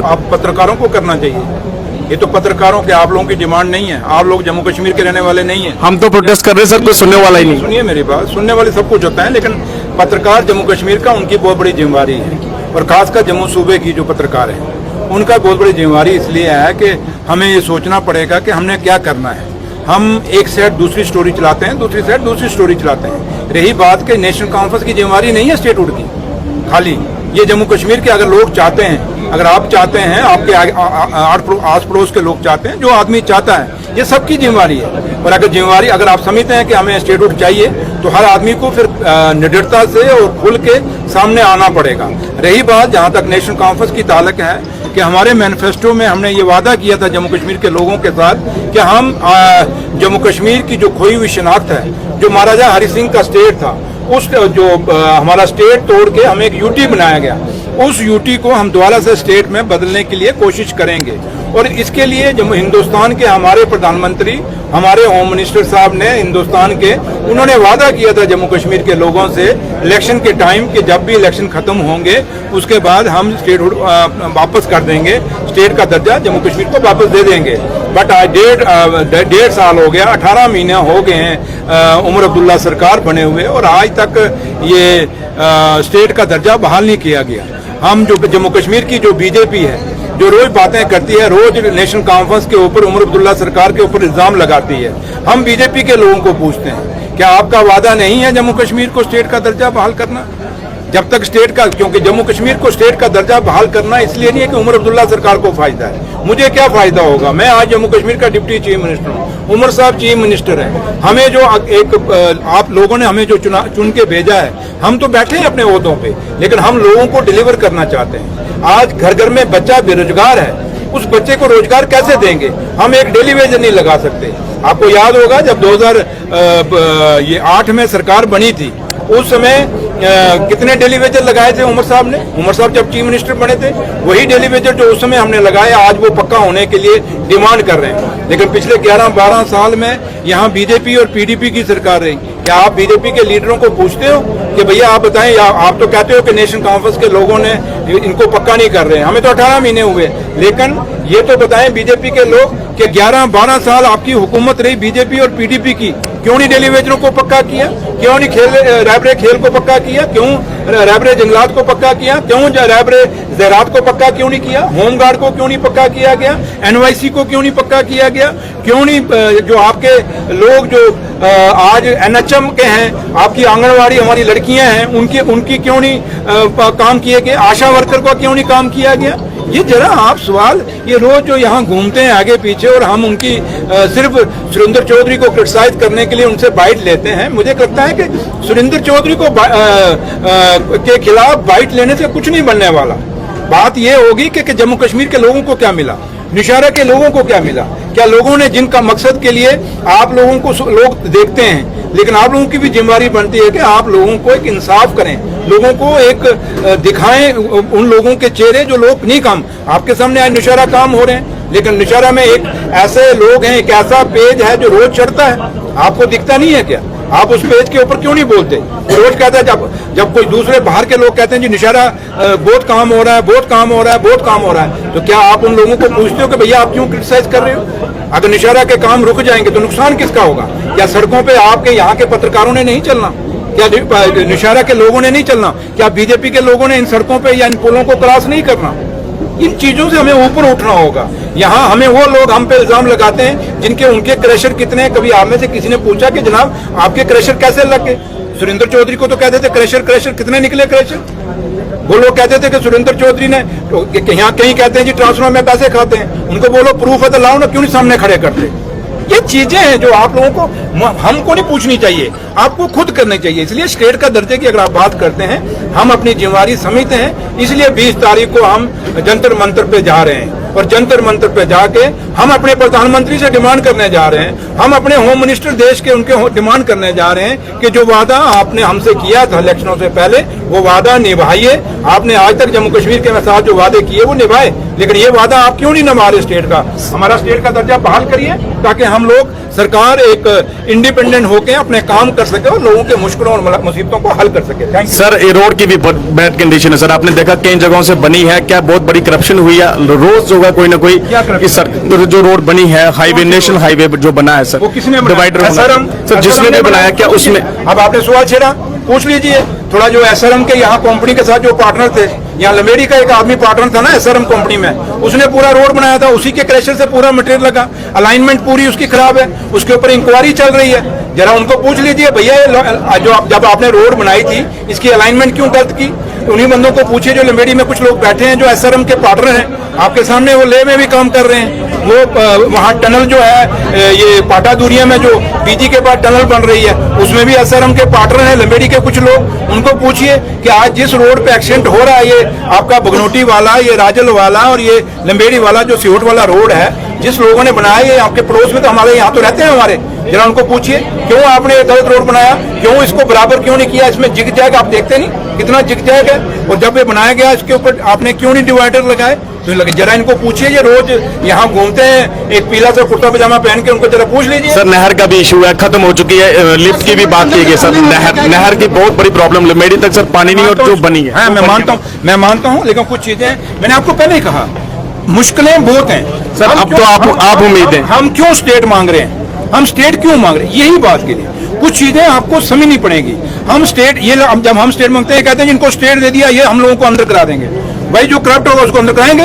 आप पत्रकारों को करना चाहिए। ये तो पत्रकारों के आप लोगों की डिमांड नहीं है। आप लोग जम्मू कश्मीर के रहने वाले नहीं हैं। हम तो प्रोटेस्ट कर रहे हैं सर, कोई सुनने वाला ही नहीं। सुनिए मेरी बात, सुनने वाले सब कुछ होता है, लेकिन पत्रकार जम्मू कश्मीर का उनकी बहुत बड़ी जिम्मेवारी है, और खासकर जम्मू सूबे की जो पत्रकार है उनका बहुत बड़ी जिम्मेवारी इसलिए है कि हमें ये सोचना पड़ेगा कि हमने क्या करना है। हम एक साइड दूसरी स्टोरी चलाते हैं, दूसरी साइड दूसरी स्टोरी चलाते हैं। रही बात कि नेशनल कॉन्फ्रेंस की जिम्मेवारी नहीं है स्टेटहुड की खाली, ये जम्मू कश्मीर के अगर लोग चाहते हैं, अगर आप चाहते हैं, आपके आस पड़ोस के लोग चाहते हैं, जो आदमी चाहता है, ये सबकी जिम्मेवारी है। और अगर जिम्मेवारी अगर आप समझते हैं कि हमें स्टेटहुड चाहिए तो हर आदमी को फिर निडरता से और खुल के सामने आना पड़ेगा। रही बात जहां तक नेशनल कॉन्फ्रेंस की ताल्लुक है कि हमारे मैनिफेस्टो में हमने ये वादा किया था जम्मू कश्मीर के लोगों के साथ कि हम जम्मू कश्मीर की जो खोई हुई शिनाख्त है, जो महाराजा हरि सिंह का स्टेट था, उस जो हमारा स्टेट तोड़ के हमें एक यूटी बनाया गया, उस यूटी को हम दोबारा से स्टेट में बदलने के लिए कोशिश करेंगे। और इसके लिए जब हिंदुस्तान के हमारे प्रधानमंत्री, हमारे होम मिनिस्टर साहब ने हिंदुस्तान के, उन्होंने वादा किया था जम्मू कश्मीर के लोगों से इलेक्शन के टाइम कि जब भी इलेक्शन खत्म होंगे उसके बाद हम स्टेटहुड वापस कर देंगे, स्टेट का दर्जा जम्मू कश्मीर को वापस दे देंगे। बट आज 1.5 साल हो गया, 18 महीने हो गए हैं उमर अब्दुल्ला सरकार बने हुए, और आज तक ये स्टेट का दर्जा बहाल नहीं किया गया। हम जो जम्मू कश्मीर की जो बीजेपी है, जो रोज बातें करती है, रोज नेशनल कॉन्फ्रेंस के ऊपर उमर अब्दुल्ला सरकार के ऊपर इल्जाम लगाती है, हम बीजेपी के लोगों को पूछते हैं क्या आपका वादा नहीं है जम्मू कश्मीर को स्टेट का दर्जा बहाल करना? जब तक स्टेट का, क्योंकि जम्मू कश्मीर को स्टेट का दर्जा बहाल करना इसलिए नहीं है कि उमर अब्दुल्ला सरकार को फायदा है। मुझे क्या फायदा होगा? मैं आज जम्मू कश्मीर का डिप्टी चीफ मिनिस्टर हूँ, उमर साहब चीफ मिनिस्टर हैं। हमें जो एक आप लोगों ने हमें जो चुन के भेजा है, हम तो बैठे हैं अपने ओहदों पे, लेकिन हम लोगों को डिलीवर करना चाहते हैं। आज घर घर में बच्चा बेरोजगार है, उस बच्चे को रोजगार कैसे देंगे? हम एक डेली वेज नहीं लगा सकते। आपको याद होगा जब 2008 में सरकार बनी थी, उस समय कितने डेली वेजर लगाए थे उमर साहब ने? उमर साहब जब चीफ मिनिस्टर बने थे, वही डेली वेजर जो उस समय हमने लगाए, आज वो पक्का होने के लिए डिमांड कर रहे हैं। लेकिन पिछले 11-12 साल में यहाँ बीजेपी और पीडीपी की सरकार रही। क्या आप बीजेपी के लीडरों को पूछते हो कि भैया आप बताएं, या आप तो कहते हो कि नेशनल कॉन्फ्रेंस के लोगों ने इनको पक्का नहीं कर रहे हैं, हमें तो 18 महीने हुए, लेकिन ये तो बताएं बीजेपी के लोग कि 11-12 साल आपकी हुकूमत रही बीजेपी और पीडीपी की, क्यों नहीं डेली वेजरों को पक्का किया? क्यों नहीं रैबरे खेल को पक्का किया? क्यों रैबरे जंगलात को पक्का किया? क्यों रैबरे ज़राअत को पक्का क्यों नहीं किया? होमगार्ड को क्यों नहीं पक्का किया गया? एनवाईसी को क्यों नहीं पक्का किया गया? क्यों नहीं जो आपके लोग जो आज एनएचएम के हैं, आपकी आंगनवाड़ी हमारी लड़कियां हैं, उनकी क्यों नहीं काम किए गए? आशा वर्कर को क्यों नहीं काम किया गया? ये जरा आप सवाल, ये रोज जो यहाँ घूमते हैं आगे पीछे, और हम उनकी सिर्फ सुरेंद्र चौधरी को क्रिटिसाइज करने के लिए उनसे बाइट लेते हैं। मुझे लगता है कि सुरेंद्र चौधरी को के खिलाफ बाइट लेने से कुछ नहीं बनने वाला। बात ये होगी कि जम्मू कश्मीर के लोगों को क्या मिला, निशारा के लोगों को क्या मिला, क्या लोगों ने जिनका मकसद के लिए आप लोगों को लोग देखते हैं, लेकिन आप लोगों की भी जिम्मेदारी बनती है कि आप लोगों को एक इंसाफ करें, लोगों को एक दिखाएं उन लोगों के चेहरे जो लोग नहीं काम। आपके सामने आज निशारा काम हो रहे हैं, लेकिन निशारा में एक ऐसे लोग हैं, एक ऐसा पेज है जो रोज चढ़ता है, आपको दिखता नहीं है क्या? आप उस पेज के ऊपर क्यों नहीं बोलते? रोज कहता है, जब कोई दूसरे बाहर के लोग कहते हैं जी निशारा बहुत काम हो रहा है, बहुत काम हो रहा है, बहुत काम हो रहा है, तो क्या आप उन लोगों को पूछते हो कि भैया आप क्यों क्रिटिसाइज कर रहे हो? अगर निशारा के काम रुक जाएंगे तो नुकसान किसका होगा? क्या सड़कों पे आपके यहाँ के पत्रकारों ने नहीं चलना? क्या निशारा के लोगों ने नहीं चलना? क्या बीजेपी के लोगों ने इन सड़कों पे या इन पुलों को क्रॉस नहीं करना? इन चीजों से हमें ऊपर उठना होगा। यहाँ हमें वो लोग हम पे इल्जाम लगाते हैं जिनके उनके क्रैशर कितने हैं। कभी आप में से किसी ने पूछा कि जनाब आपके क्रैशर कैसे लग गए? सुरेंद्र चौधरी को तो कहते थे क्रैशर कितने निकले क्रैशर? वो लोग कहते थे कि सुरेंद्र चौधरी ने तो यहाँ कहीं कहते हैं जी ट्रांसफर में पैसे खाते हैं, उनको बोलो प्रूफ है तो लाओ ना, क्यों नहीं सामने खड़े करते? ये चीजें हैं जो आप लोगों को, हमको नहीं पूछनी चाहिए, आपको खुद करनी चाहिए। इसलिए स्टेट का दर्जे की अगर आप बात करते हैं, हम अपनी जिम्मेवारी समझते हैं, इसलिए 20 तारीख को हम जंतर मंतर पे जा रहे हैं, और जंतर मंतर पे जाके हम अपने प्रधानमंत्री से डिमांड करने जा रहे हैं, हम अपने होम मिनिस्टर देश के उनके डिमांड करने जा रहे हैं कि जो वादा आपने हमसे किया था इलेक्शनों से पहले, वो वादा निभाइए। आपने आज तक जम्मू कश्मीर के साथ जो वादे किए वो निभाए, लेकिन ये वादा आप क्यों नहीं निभा रहे? स्टेट का, हमारा स्टेट का दर्जा बहाल करिए ताकि हम लोग सरकार एक इंडिपेंडेंट होकर अपने काम कर सके और लोगों के मुश्किलों और मुसीबतों को हल कर सके। थैंक यू सर, ये रोड की भी बैड कंडीशन है सर, आपने देखा कई जगहों से बनी है, क्या बहुत बड़ी करप्शन हुई है, रोज होगा कोई ना कोई। क्या corruption? इस सर जो रोड बनी है, हाईवे, नेशनल हाईवे जो बना है सर, वो किसने बनाया? डिवाइडर सर, जिसने भी बनाया, क्या उसमें अब आपने सवाल छेड़ा, पूछ लीजिए थोड़ा। जो एसआरएम के यहाँ कंपनी के साथ जो पार्टनर थे, यहाँ लमेड़ी का एक आदमी पार्टनर था ना एसआरएम कंपनी में, उसने पूरा रोड बनाया था, उसी के क्रैशर से पूरा मटेरियल लगा, अलाइनमेंट पूरी उसकी खराब है, उसके ऊपर इंक्वायरी चल रही है। जरा उनको पूछ लीजिए भैया जो जब आपने रोड बनाई थी इसकी अलाइनमेंट क्यों गलत की? उन्हीं बंदों को पूछिए जो लमेड़ी में कुछ लोग बैठे हैं जो एसआरएम के पार्टनर हैं, आपके सामने वो ले में भी काम कर रहे हैं। वो वहाँ टनल जो है ये पाटा दूरिया में जो पीजी के पास टनल बन रही है उसमें भी एसआरएम के पार्टनर हैं लमेड़ी के कुछ लोग। उनको पूछिए कि आज जिस रोड पे एक्सीडेंट हो रहा है, ये आपका बगनोटी वाला, ये राजल वाला और ये लमेड़ी वाला जो सिहोट वाला रोड है, जिस लोगों ने बनाया, ये आपके पड़ोस में तो हमारे यहाँ तो रहते हैं हमारे, जरा उनको पूछिए क्यों आपने ये गलत रोड बनाया, क्यों इसको बराबर क्यों नहीं किया, इसमें जिग जैग आप देखते नहीं कितना जिग जैग है, और जब ये बनाया गया इसके ऊपर आपने क्यों नहीं डिवाइडर लगाए? तो लगे जरा इनको पूछिए, ये रोज यहाँ घूमते हैं एक पीला सा कुर्ता पजामा पहन के, उनको जरा पूछ लीजिए। सर, नहर का भी इशू है, खत्म हो चुकी है, लिफ्ट की भी बात की गई सर, नहर की बहुत बड़ी प्रॉब्लम, लमेड़ी तक सर पानी नहीं और जो बनी है। हाँ, मैं मानता हूँ, लेकिन कुछ चीजें मैंने आपको पहले ही कहा, मुश्किलें बहुत हैं सर। अब तो आप उम्मीद है, हम क्यों स्टेट मांग रहे हैं, हम स्टेट क्यों मांग रहे हैं, यही बात के लिए कुछ चीजें आपको समझनी पड़ेगी। हम स्टेट ये जब हम स्टेट मांगते हैं, कहते हैं जिनको स्टेट दे दिया ये हम लोगों को अंदर करा देंगे, भाई जो करप्ट होगा उसको अंदर कराएंगे।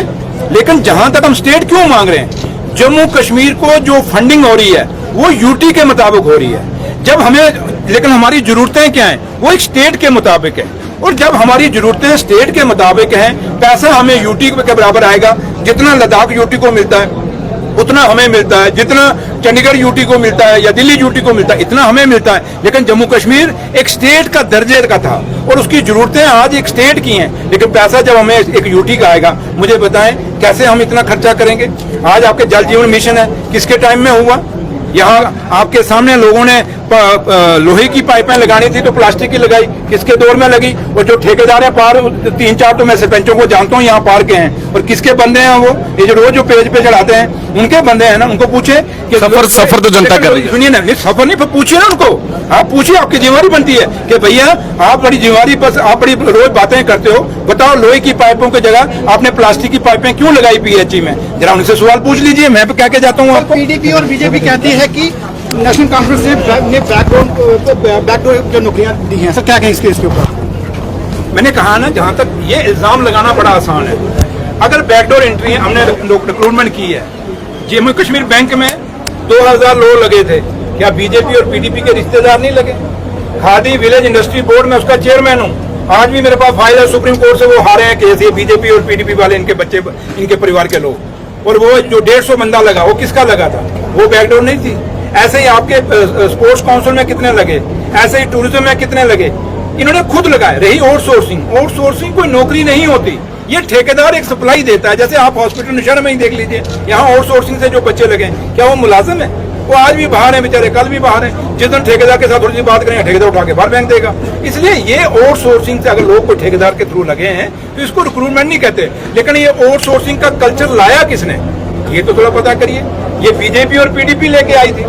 लेकिन जहां तक हम स्टेट क्यों मांग रहे हैं, जम्मू कश्मीर को जो फंडिंग हो रही है वो यूटी के मुताबिक हो रही है, जब हमें, लेकिन हमारी जरूरतें क्या हैं वो एक स्टेट के मुताबिक है, और जब हमारी जरूरतें स्टेट के मुताबिक हैं, पैसा हमें यूटी के बराबर आएगा, जितना लद्दाख यूटी को मिलता है उतना हमें मिलता है, जितना चंडीगढ़ यूटी को मिलता है या दिल्ली यूटी को मिलता है इतना हमें मिलता है। लेकिन जम्मू कश्मीर एक स्टेट का दर्जे का था और उसकी जरूरतें आज एक स्टेट की हैं, लेकिन पैसा जब हमें एक यूटी का आएगा, मुझे बताएं कैसे हम इतना खर्चा करेंगे? आज आपके जल जीवन मिशन है, किसके टाइम में हुआ? यहाँ आपके सामने लोगों ने लोहे की पाइपें लगानी थी तो प्लास्टिक की लगाई, किसके दौर में लगी? और जो ठेकेदार है पार 3-4 तो मैं सरपंचों को जानता हूँ यहाँ पार के हैं, और किसके बंदे हैं वो? ये जो रोज जो पेज पे चढ़ाते हैं उनके बंदे हैं ना, उनको पूछे कि सफर तो जनता कर रही है। सुनिए ना, सफर नहीं, पूछिए ना उनको, आप पूछिए, आपकी जिम्मेवारी बनती है कि भैया आप बड़ी जिम्मेवारी पर आप बड़ी रोज बातें करते हो, बताओ लोहे की पाइपों की जगह आपने प्लास्टिक की पाइपें क्यों लगाई पीएचई में? जरा उनसे सवाल पूछ लीजिए, मैं क्या के जाता हूँ आपको। पीडीपी और बीजेपी कहती है कि नेशनल कॉन्फ्रेंस ने बैकडोर जो नौकरियां दी हैं, सर क्या कहें इसके ऊपर? मैंने कहा ना, जहां तक ये इल्जाम लगाना बड़ा आसान है, अगर बैकडोर एंट्री हमने रिक्रूटमेंट की है, जम्मू कश्मीर बैंक में 2000 लोग लगे थे, क्या बीजेपी और पीडीपी के रिश्तेदार नहीं लगे? खादी विलेज इंडस्ट्री बोर्ड में उसका चेयरमैन हूँ, आज भी मेरे पास फाइल है सुप्रीम कोर्ट से, वो हारे हैं केस, ये बीजेपी और पीडीपी वाले, इनके बच्चे, इनके परिवार के लोग। और वो जो 150 बंदा लगा, वो किसका लगा था? वो बैकडोर नहीं थी। ऐसे ही आपके स्पोर्ट्स काउंसिल में कितने लगे, ऐसे ही टूरिज्म में कितने लगे, इन्होंने खुद लगाए। रही आउटसोर्सिंग कोई नौकरी नहीं होती, ये ठेकेदार एक सप्लाई देता है। जैसे आप हॉस्पिटल नशहर में ही देख लीजिए, यहाँ आउटसोर्सिंग से जो बच्चे लगे, क्या वो मुलाजिम है? वो आज भी बाहर है बेचारे, कल भी बाहर है। जिस दिन ठेकेदार के साथ थोड़ी सी बात करेंगे, ठेकेदार उठा के बाहर फेंक देगा। इसलिए ये आउटसोर्सिंग से अगर लोग कोई ठेकेदार के थ्रू लगे हैं तो इसको रिक्रूटमेंट नहीं कहते। लेकिन ये आउटसोर्सिंग का कल्चर लाया किसने, ये तो थोड़ा पता करिए। ये बीजेपी और पीडीपी लेके आई थी।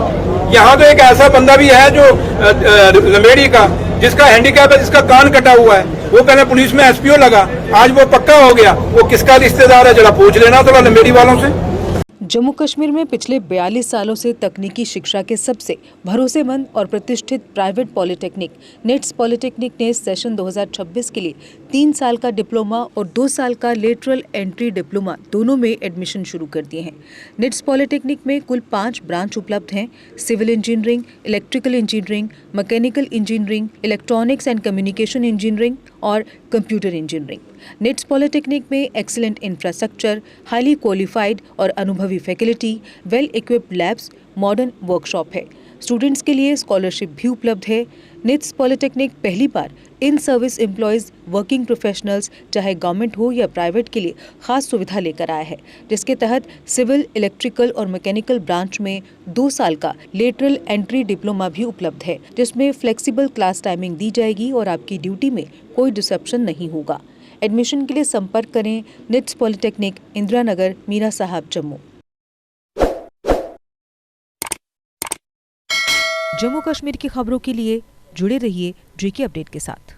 यहाँ तो एक ऐसा बंदा भी है जो लमेड़ी का, जिसका हैंडीकैप है, जिसका कान कटा हुआ है, वो पहले पुलिस में एसपीओ लगा, आज वो पक्का हो गया। वो किसका रिश्तेदार है, जरा पूछ लेना थोड़ा लमेड़ी वालों से। जम्मू कश्मीर में पिछले 42 सालों से तकनीकी शिक्षा के सबसे भरोसेमंद और प्रतिष्ठित प्राइवेट पॉलिटेक्निक निट्स पॉलिटेक्निक ने सेशन 2026 के लिए 3 साल का डिप्लोमा और 2 साल का लेटरल एंट्री डिप्लोमा दोनों में एडमिशन शुरू कर दिए हैं। निट्स पॉलिटेक्निक में कुल 5 ब्रांच उपलब्ध हैं: civil engineering, electrical engineering, mechanical engineering, electronics and communication engineering और कंप्यूटर इंजीनियरिंग। निट्स पॉलिटेक्निक में एक्सीलेंट इंफ्रास्ट्रक्चर, हाईली क्वालिफाइड और अनुभवी faculty, well equipped labs, modern workshop है। स्टूडेंट्स के लिए स्कॉलरशिप भी उपलब्ध है। निट्स पॉलिटेक्निक पहली बार in service employees, working professionals, चाहे गवर्नमेंट हो या प्राइवेट, के लिए खास सुविधा लेकर आया है, जिसके तहत सिविल, इलेक्ट्रिकल और मैकेनिकल ब्रांच में 2 साल का लेटरल एंट्री डिप्लोमा भी उपलब्ध है, जिसमें फ्लेक्सिबल क्लास टाइमिंग दी जाएगी और आपकी ड्यूटी में कोई डिसरप्शन नहीं होगा। एडमिशन के लिए संपर्क करें निट्स पॉलिटेक्निक, इंदिरा नगर, मीरा साहब, जम्मू। जम्मू कश्मीर की खबरों के लिए जुड़े रहिए जेके अपडेट के साथ।